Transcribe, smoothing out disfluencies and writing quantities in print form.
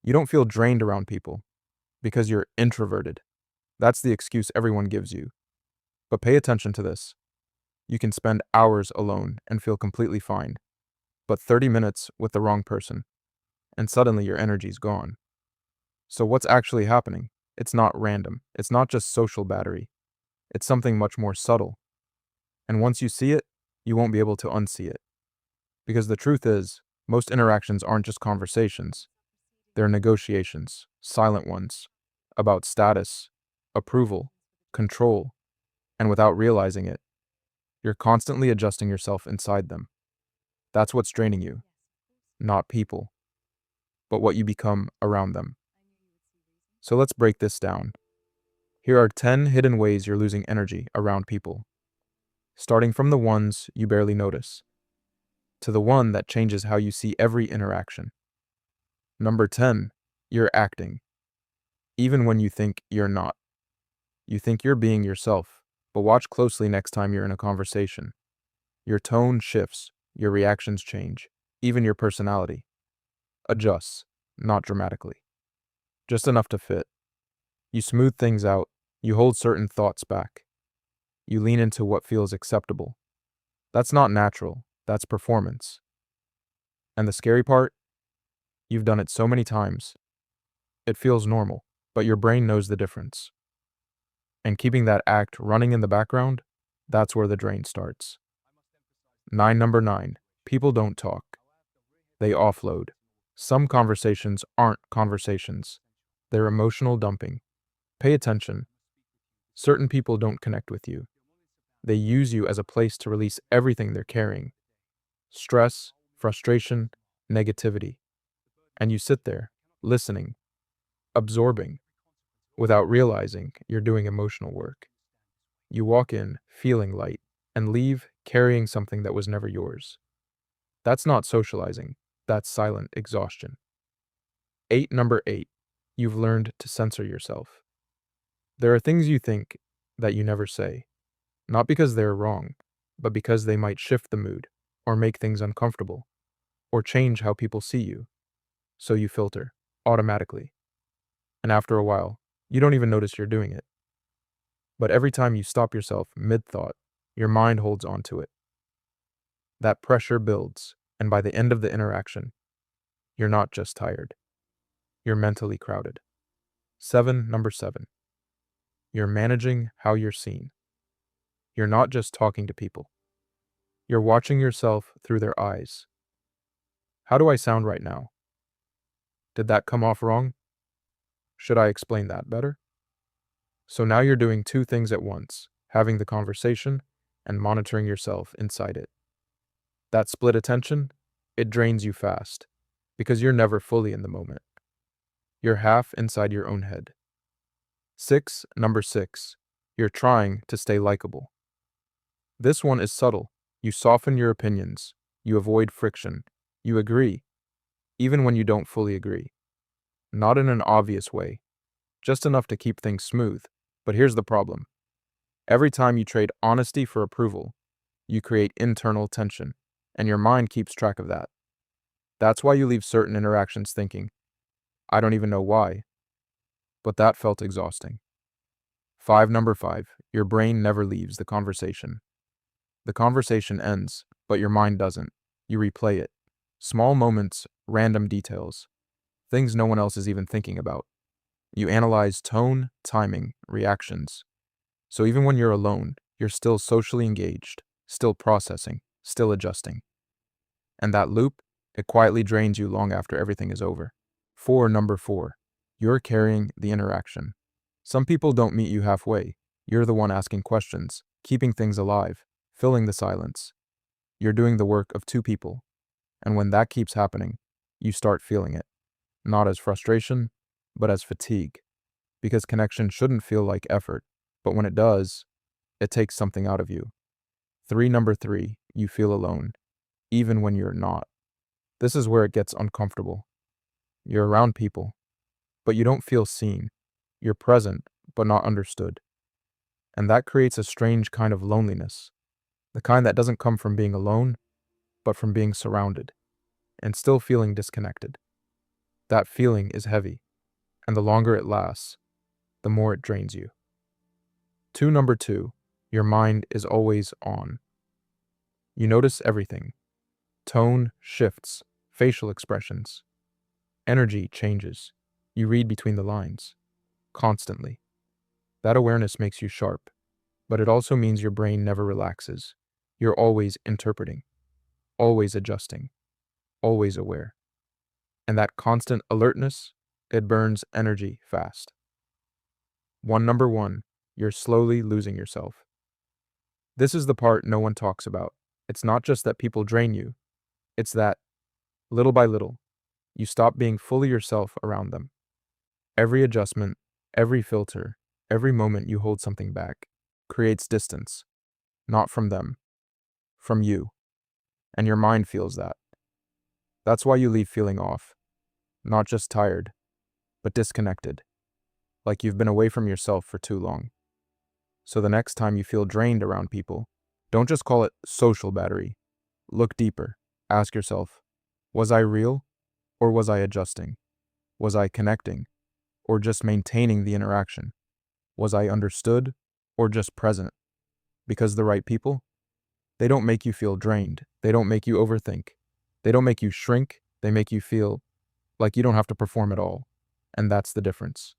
You don't feel drained around people because you're introverted. That's the excuse everyone gives you. But pay attention to this. You can spend hours alone and feel completely fine, but 30 minutes with the wrong person, and suddenly your energy's gone. So what's actually happening? It's not random. It's not just social battery. It's something much more subtle. And once you see it, you won't be able to unsee it. Because the truth is, most interactions aren't just conversations. They're negotiations, silent ones, about status, approval, control, and without realizing it, you're constantly adjusting yourself inside them. That's what's draining you, not people, but what you become around them. So let's break this down. Here are 10 hidden ways you're losing energy around people, starting from the ones you barely notice, to the one that changes how you see every interaction. Number 10, you're acting, even when you think you're not. You think you're being yourself, but watch closely next time you're in a conversation. Your tone shifts, your reactions change, even your personality adjusts, not dramatically, just enough to fit. You smooth things out, you hold certain thoughts back, you lean into what feels acceptable. That's not natural, that's performance. And the scary part? You've done it so many times. It feels normal, but your brain knows the difference. And keeping that act running in the background, that's where the drain starts. Number 9, people don't talk. They offload. Some conversations aren't conversations. They're emotional dumping. Pay attention. Certain people don't connect with you. They use you as a place to release everything they're carrying. Stress, frustration, negativity. And you sit there, listening, absorbing, without realizing you're doing emotional work. You walk in feeling light and leave carrying something that was never yours. That's not socializing. That's silent exhaustion. Number 8, you've learned to censor yourself. There are things you think that you never say, not because they're wrong, but because they might shift the mood, or make things uncomfortable, or change how people see you. So you filter, automatically. And after a while, you don't even notice you're doing it. But every time you stop yourself mid-thought, your mind holds on to it. That pressure builds, and by the end of the interaction, you're not just tired. You're mentally crowded. Number 7. You're managing how you're seen. You're not just talking to people. You're watching yourself through their eyes. How do I sound right now? Did that come off wrong? Should I explain that better? So now you're doing two things at once, having the conversation and monitoring yourself inside it. That split attention, it drains you fast, because you're never fully in the moment. You're half inside your own head. Number 6, you're trying to stay likable. This one is subtle. You soften your opinions, you avoid friction, you agree, even when you don't fully agree. Not in an obvious way, just enough to keep things smooth. But here's the problem. Every time you trade honesty for approval, you create internal tension, and your mind keeps track of that. That's why you leave certain interactions thinking, I don't even know why, but that felt exhausting. Number 5, your brain never leaves the conversation. The conversation ends, but your mind doesn't. You replay it. Small moments, random details, things no one else is even thinking about. You analyze tone, timing, reactions. So even when you're alone, you're still socially engaged, still processing, still adjusting. And that loop, it quietly drains you long after everything is over. Number 4, you're carrying the interaction. Some people don't meet you halfway. You're the one asking questions, keeping things alive, filling the silence. You're doing the work of two people. And when that keeps happening, you start feeling it. Not as frustration, but as fatigue. Because connection shouldn't feel like effort, but when it does, it takes something out of you. Number 3, you feel alone, even when you're not. This is where it gets uncomfortable. You're around people, but you don't feel seen. You're present, but not understood. And that creates a strange kind of loneliness. The kind that doesn't come from being alone, but from being surrounded, and still feeling disconnected. That feeling is heavy, and the longer it lasts, the more it drains you. Number two, your mind is always on. You notice everything: tone shifts, facial expressions, energy changes. You read between the lines, constantly. That awareness makes you sharp, but it also means your brain never relaxes. You're always interpreting, always adjusting, always aware. And that constant alertness, it burns energy fast. Number one, you're slowly losing yourself. This is the part no one talks about. It's not just that people drain you, it's that, little by little, you stop being fully yourself around them. Every adjustment, every filter, every moment you hold something back creates distance, not from them, from you. And your mind feels that. That's why you leave feeling off, not just tired, but disconnected, like you've been away from yourself for too long. So the next time you feel drained around people, don't just call it social battery. Look deeper. Ask yourself, was I real or was I adjusting? Was I connecting or just maintaining the interaction? Was I understood or just present? Because the right people, they don't make you feel drained. They don't make you overthink. They don't make you shrink. They make you feel like you don't have to perform at all. And that's the difference.